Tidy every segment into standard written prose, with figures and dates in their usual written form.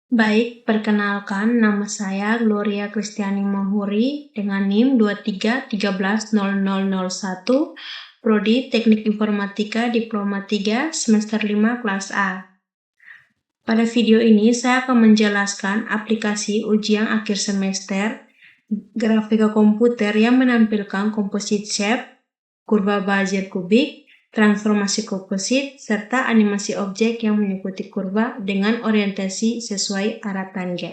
Baik, perkenalkan nama saya Gloria Kristiani Mahuri dengan NIM 23130001, Prodi Teknik Informatika Diploma 3 semester 5 kelas A. Pada video ini saya akan menjelaskan aplikasi ujian akhir semester grafika komputer yang menampilkan composite shape, kurva Bezier kubik, transformasi komposit, serta animasi objek yang mengikuti kurva dengan orientasi sesuai arah tangga.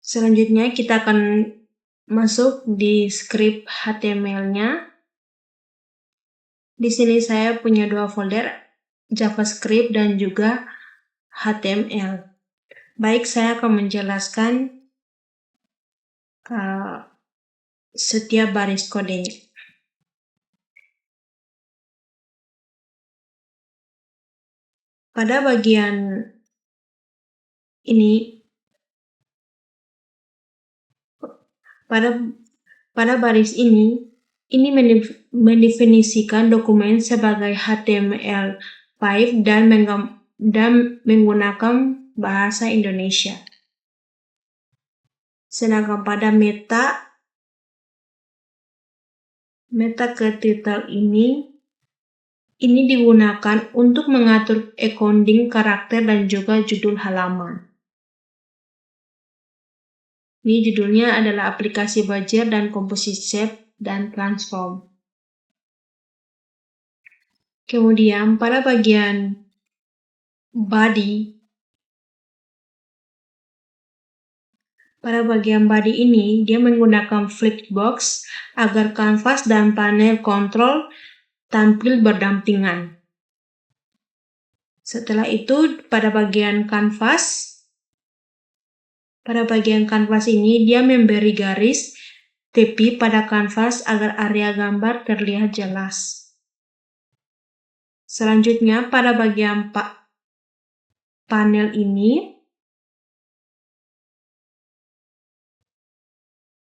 Selanjutnya kita akan masuk di script HTML-nya. Di sini saya punya dua folder, JavaScript dan juga HTML. Baik, saya akan menjelaskan setiap baris kodenya. Pada bagian ini, pada baris ini mendefinisikan dokumen sebagai HTML5 dan menggunakan bahasa Indonesia. Sedangkan pada meta ke title ini digunakan untuk mengatur encoding karakter dan juga judul halaman. Ini judulnya adalah aplikasi Bezier dan composite shape dan transform. Kemudian pada bagian body, ini dia menggunakan flipbox agar kanvas dan panel kontrol tampil berdampingan. Setelah itu pada bagian kanvas ini dia memberi garis tepi pada kanvas agar area gambar terlihat jelas. Selanjutnya pada bagian panel ini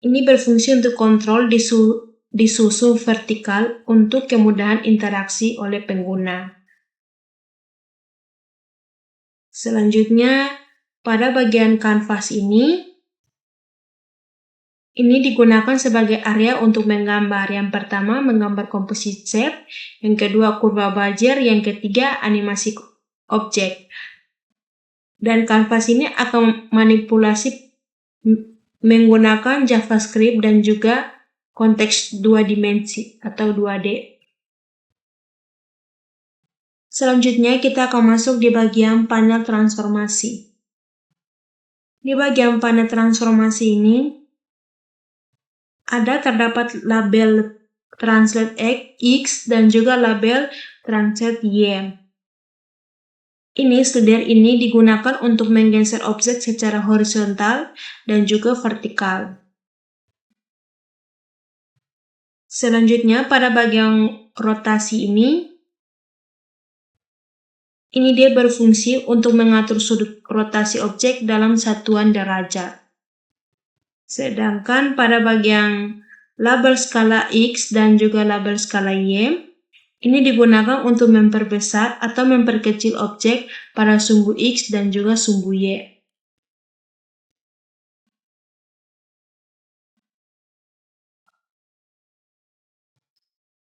berfungsi untuk kontrol disusun vertikal untuk kemudahan interaksi oleh pengguna. Selanjutnya pada bagian kanvas ini digunakan sebagai area untuk menggambar. Yang pertama menggambar composite shape, yang kedua kurva Bezier, yang ketiga animasi objek. Dan kanvas ini akan manipulasi menggunakan JavaScript dan juga konteks 2 dimensi atau 2D. Selanjutnya kita akan masuk di bagian panel transformasi. Di bagian panel transformasi ini terdapat label translate X dan juga label translate Y. Slider ini digunakan untuk menggeser objek secara horizontal dan juga vertikal. Selanjutnya pada bagian rotasi ini dia berfungsi untuk mengatur sudut rotasi objek dalam satuan derajat. Sedangkan pada bagian label skala X dan juga label skala Y, digunakan untuk memperbesar atau memperkecil objek pada sumbu X dan juga sumbu Y.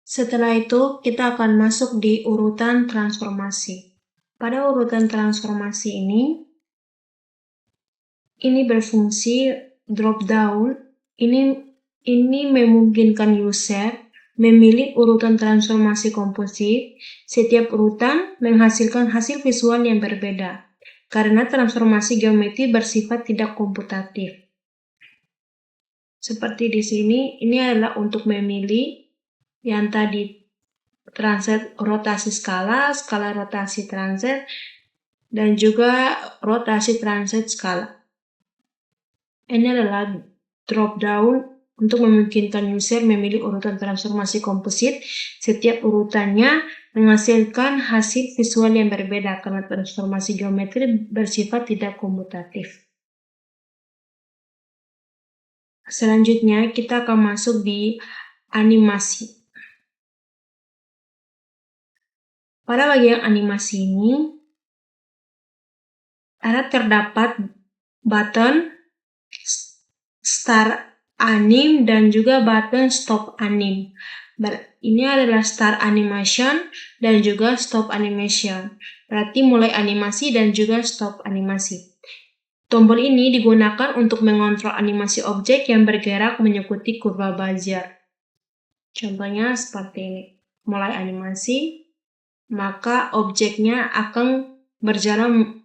Setelah itu, kita akan masuk di urutan transformasi. Pada urutan transformasi ini berfungsi drop down. Ini memungkinkan user memilih urutan transformasi komposit. Setiap urutan menghasilkan hasil visual yang berbeda, karena transformasi geometri bersifat tidak komputatif. Seperti di sini, ini adalah untuk memilih yang tadi translate rotasi skala rotasi translate, dan juga rotasi translate skala. Ini adalah drop down untuk memungkinkan user memilih urutan transformasi komposit. Setiap urutannya menghasilkan hasil visual yang berbeda karena transformasi geometri bersifat tidak komutatif. Selanjutnya kita akan masuk di animasi. Pada bagian animasi ini terdapat button start anim dan juga button stop anim. Ini adalah start animation dan juga stop animation. Berarti mulai animasi dan juga stop animasi. Tombol ini digunakan untuk mengontrol animasi objek yang bergerak mengikuti kurva Bezier. Contohnya seperti ini. Mulai animasi, maka objeknya akan berjalan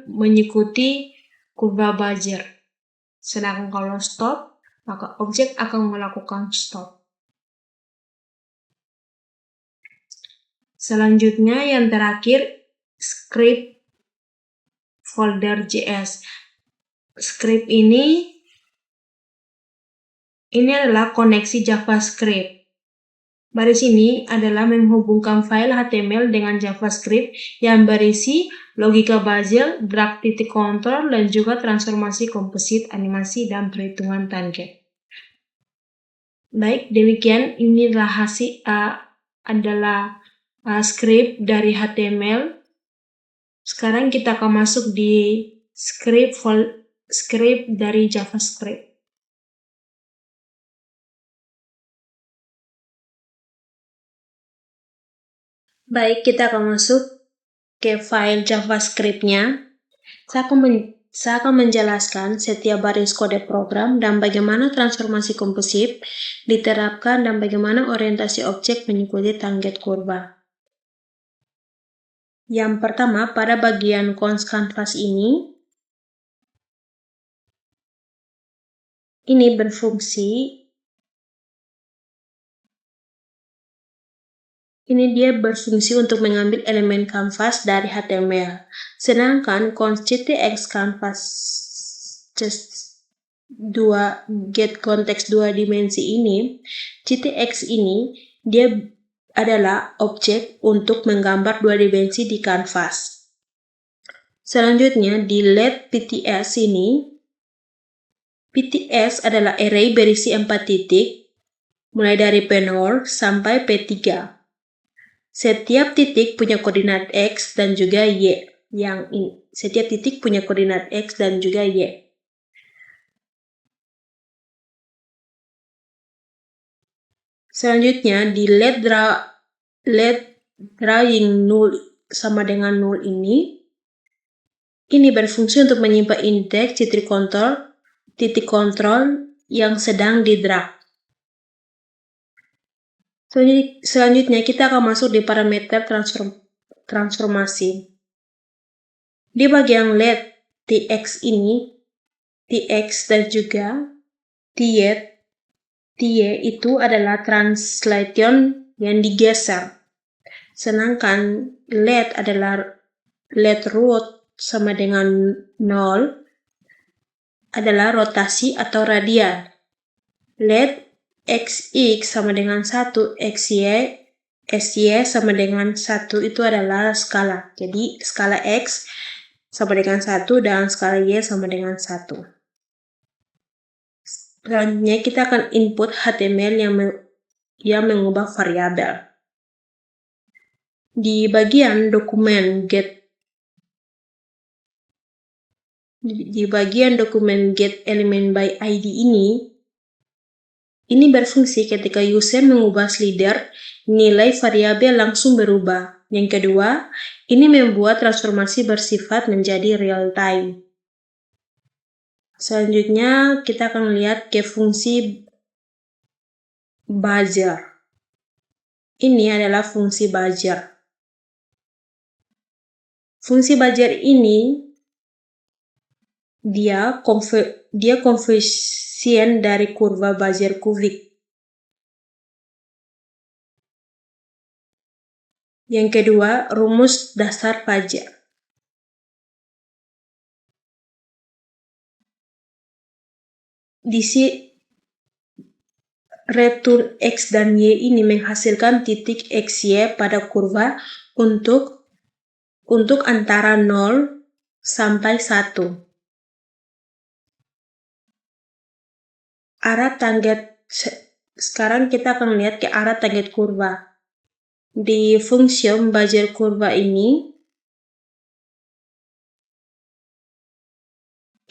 mengikuti kurva Bezier. Sedangkan kalau stop, maka objek akan melakukan stop. Selanjutnya yang terakhir, script folder JS. Script ini adalah koneksi JavaScript. Baris ini adalah menghubungkan file HTML dengan JavaScript yang berisi logika Bezier, drag titik kontrol, dan juga transformasi komposit, animasi, dan perhitungan tangent. Baik, demikian inilah hasil script dari HTML. Sekarang kita akan masuk di script dari JavaScript. Baik, kita akan masuk ke file JavaScript-nya. Saya akan menjelaskan setiap baris kode program dan bagaimana transformasi komposit diterapkan dan bagaimana orientasi objek mengikuti tangent kurva. Yang pertama, pada bagian cons canvas ini dia berfungsi untuk mengambil elemen kanvas dari HTML. Sedangkan cons CTX canvas get context 2 dimensi ini, CTX ini dia adalah objek untuk menggambar 2 dimensi di kanvas. Selanjutnya di let PTS ini, PTS adalah array berisi 4 titik, mulai dari P0 sampai P3. Setiap titik punya koordinat X dan juga Y. Setiap titik punya koordinat X dan juga Y. Selanjutnya di let drawing null sama dengan null ini berfungsi untuk menyimpan indeks titik kontrol yang sedang di drag. Selanjutnya kita akan masuk di parameter transformasi. Di bagian let tx ini, tx dan juga ty itu adalah translation yang digeser. Sedangkan let adalah let root sama dengan 0 adalah rotasi atau radial. Let xx sama dengan 1, sy sama dengan 1 itu adalah skala. Jadi skala x sama dengan 1 dan skala y sama dengan 1. Selanjutnya kita akan input HTML yang mengubah variabel. Di bagian dokumen get element by ID ini berfungsi ketika user mengubah slider, nilai variabel langsung berubah. Yang kedua, ini membuat transformasi bersifat menjadi real time. Selanjutnya, kita akan lihat ke fungsi Bezier. Ini adalah fungsi Bezier. Fungsi Bezier ini dia koefisien dari kurva Bezier kubik. Yang kedua, rumus dasar Bezier. Return X dan Y ini menghasilkan titik XY pada kurva untuk antara 0 sampai 1. arah tangget. Sekarang kita akan lihat ke arah tangget kurva. Di fungsi Bajer kurva ini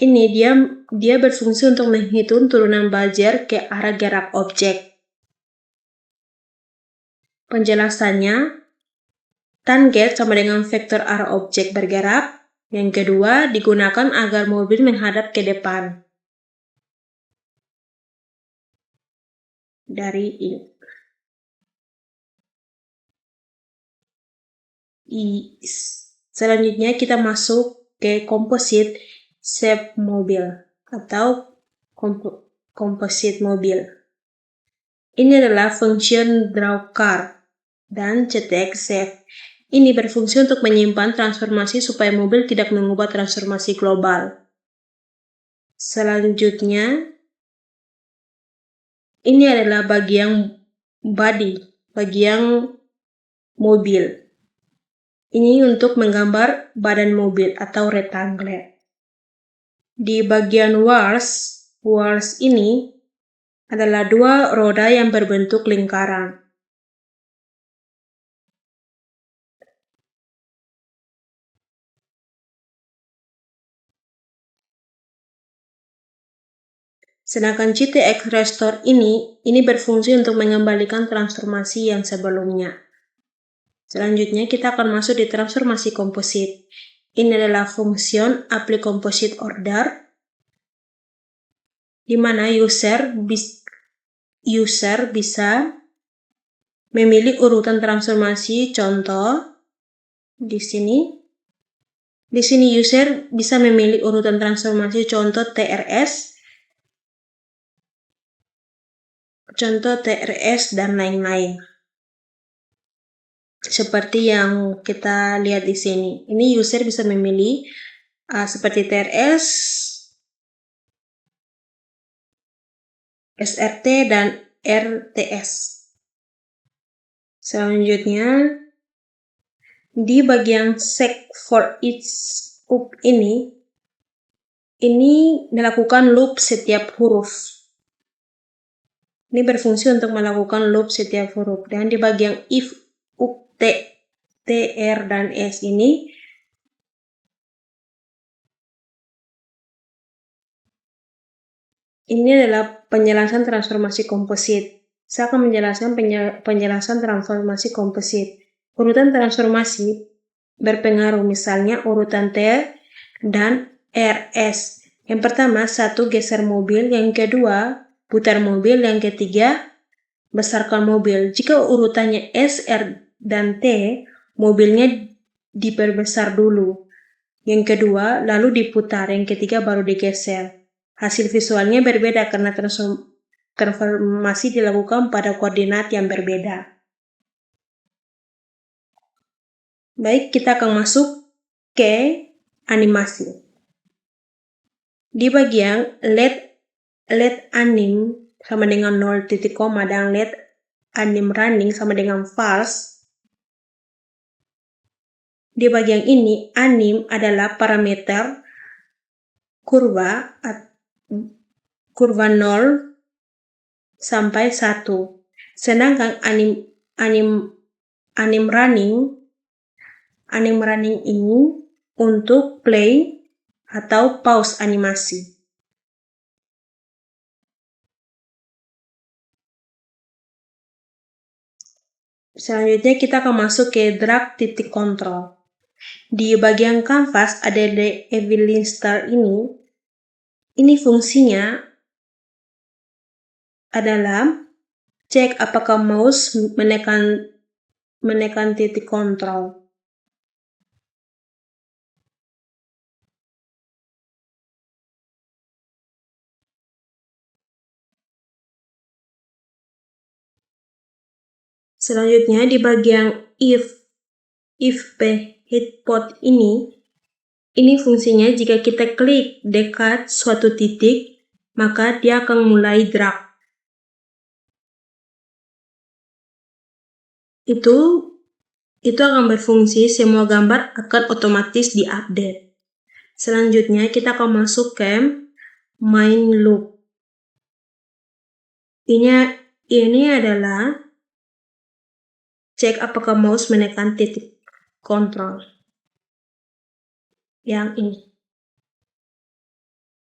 dia berfungsi untuk menghitung turunan Bajer ke arah gerak objek. Penjelasannya, tangget sama dengan vektor arah objek bergerak. Yang kedua, digunakan agar mobil menghadap ke depan. Dari ini. Selanjutnya kita masuk ke composite shape mobil atau composite mobil. Ini adalah function draw car dan cetek shape. Ini berfungsi untuk menyimpan transformasi supaya mobil tidak mengubah transformasi global. Selanjutnya, ini adalah bagian body, bagian mobil. Ini untuk menggambar badan mobil atau rectangle. Di bagian wheels ini adalah dua roda yang berbentuk lingkaran. Sedangkan GTX Restore ini berfungsi untuk mengembalikan transformasi yang sebelumnya. Selanjutnya kita akan masuk di transformasi komposit. Ini adalah fungsi apply composite order, di mana user bisa memilih urutan transformasi. Contoh di sini user bisa memilih urutan transformasi contoh TRS dan lain-lain. Seperti yang kita lihat di sini. Ini user bisa memilih seperti TRS, SRT, dan RTS. Selanjutnya, di bagian check for each up ini melakukan loop setiap huruf. Ini berfungsi untuk melakukan loop setiap huruf. Dan di bagian if, up, TR, dan S ini adalah penjelasan transformasi komposit. Saya akan menjelaskan penjelasan transformasi komposit. Urutan transformasi berpengaruh, misalnya urutan T dan RS. Yang pertama, 1, geser mobil. Yang kedua, putar mobil. Yang ketiga, besarkan mobil. Jika urutannya S, R, dan T, mobilnya diperbesar dulu. Yang kedua, lalu diputar. Yang ketiga, baru digeser. Hasil visualnya berbeda karena transformasi dilakukan pada koordinat yang berbeda. Baik, kita akan masuk ke animasi. Di bagian let anim sama dengan 0 titik koma dan let anim running sama dengan false. Di bagian ini, anim adalah parameter kurva 0 sampai 1. Sedangkan anim running ini untuk play atau pause animasi. Selanjutnya kita akan masuk ke drag titik kontrol. Di bagian kanvas ada the Evelyn Star ini. Ini fungsinya adalah cek apakah mouse menekan titik kontrol. Selanjutnya di bagian if hitpot ini fungsinya jika kita klik dekat suatu titik, maka dia akan mulai drag. Itu akan berfungsi, semua gambar akan otomatis diupdate. Selanjutnya kita akan masuk ke main loop. Ini adalah cek apakah mouse menekan titik kontrol. Yang ini.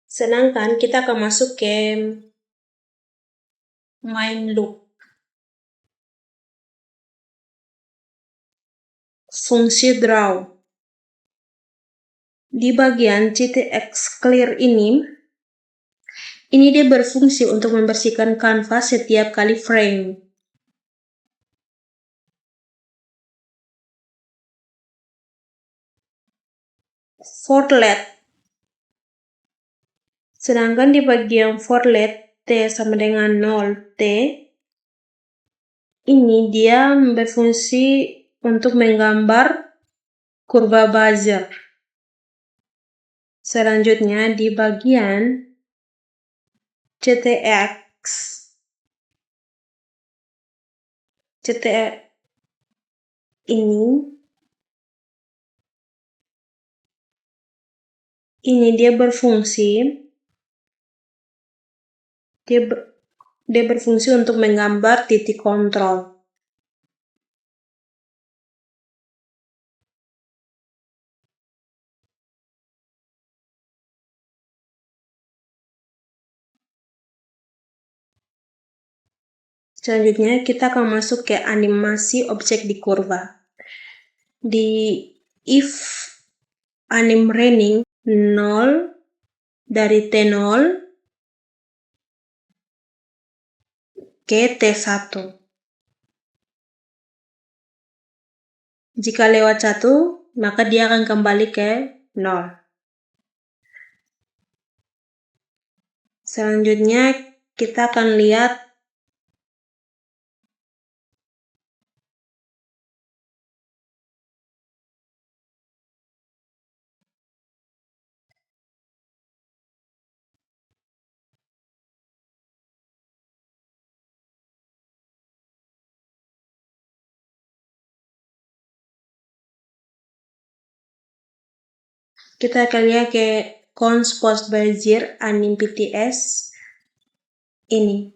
Sedangkan kita akan masuk ke main loop. Fungsi draw. Di bagian CTX clear ini dia berfungsi untuk membersihkan kanvas setiap kali frame. Forlet. Sedangkan di bagian forlet T sama dengan 0 T, ini dia berfungsi untuk menggambar kurva buzzer. Selanjutnya di bagian CTX ini dia berfungsi untuk menggambar titik kontrol. Selanjutnya kita akan masuk ke animasi objek di kurva. Di if anim running 0 dari T0 ke T1. Jika lewat 1, maka dia akan kembali ke 0. Selanjutnya kita akan lihat ke cons post bezier anim PTS ini.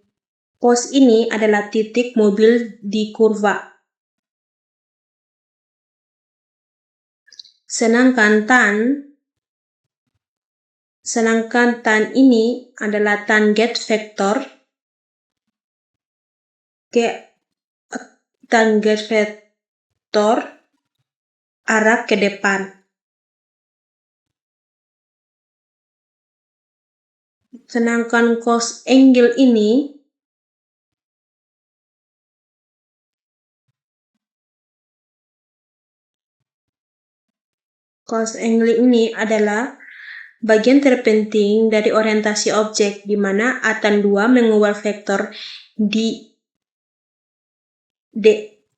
Pos ini adalah titik mobil di kurva. Sedangkan tan ini adalah tangent vektor arah ke depan. Sedangkan cos angle ini adalah bagian terpenting dari orientasi objek, di mana A-tan 2 mengubah vektor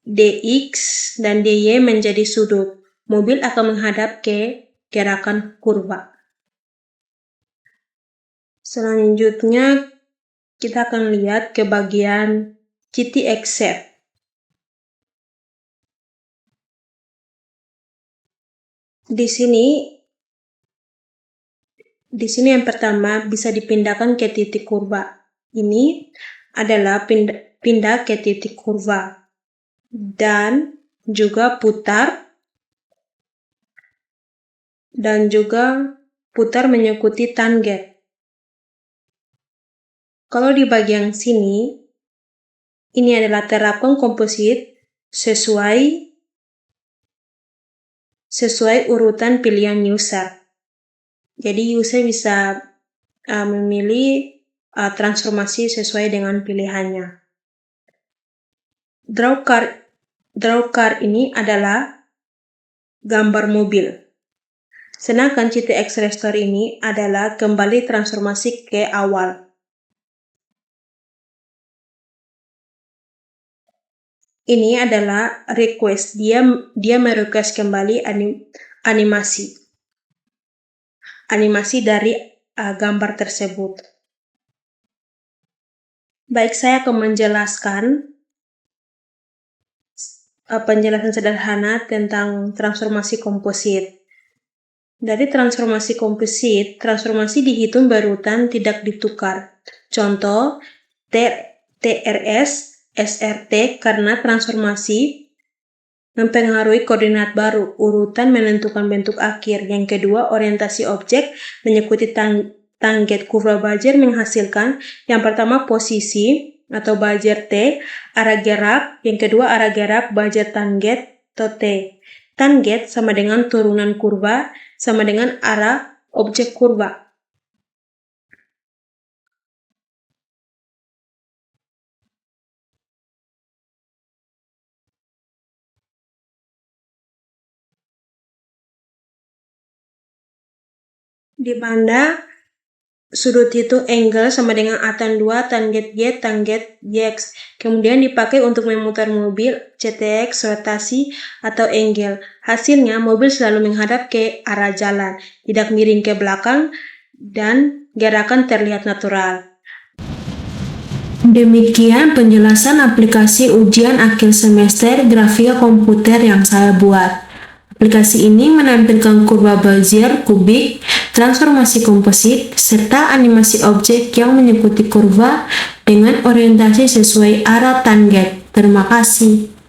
dx dan dy menjadi sudut. Mobil akan menghadap ke gerakan kurva. Selanjutnya kita akan lihat ke bagian GTX shape. Di sini yang pertama bisa dipindahkan ke titik kurva. Ini adalah pindah ke titik kurva dan juga putar mengikuti tangent. Kalau di bagian sini, ini adalah terapkan komposit sesuai urutan pilihan user. Jadi user bisa memilih transformasi sesuai dengan pilihannya. Draw car ini adalah gambar mobil. Sedangkan GTX restore ini adalah kembali transformasi ke awal. Ini adalah request. Dia merequest kembali animasi dari gambar tersebut. Baik, saya akan menjelaskan penjelasan sederhana tentang transformasi komposit. Dari transformasi komposit, transformasi dihitung berurutan tidak ditukar. Contoh, TRS, SRT karena transformasi mempengaruhi koordinat baru, urutan menentukan bentuk akhir. Yang kedua, orientasi objek mengikuti tangget kurva Bajer menghasilkan yang pertama posisi atau Bajer T, arah gerak, yang kedua arah gerak Bajer tangget atau T. Tangget sama dengan turunan kurva sama dengan arah objek kurva. Di mana sudut itu angle sama dengan A tan 2, tangget Y, tangget YX. Kemudian dipakai untuk memutar mobil, CTX, rotasi, atau angle. Hasilnya, mobil selalu menghadap ke arah jalan, tidak miring ke belakang, dan gerakan terlihat natural. Demikian penjelasan aplikasi ujian akhir semester grafika komputer yang saya buat. Aplikasi ini menampilkan kurva Bajer kubik, transformasi komposit, serta animasi objek yang mengikuti kurva dengan orientasi sesuai arah tangget. Terima kasih.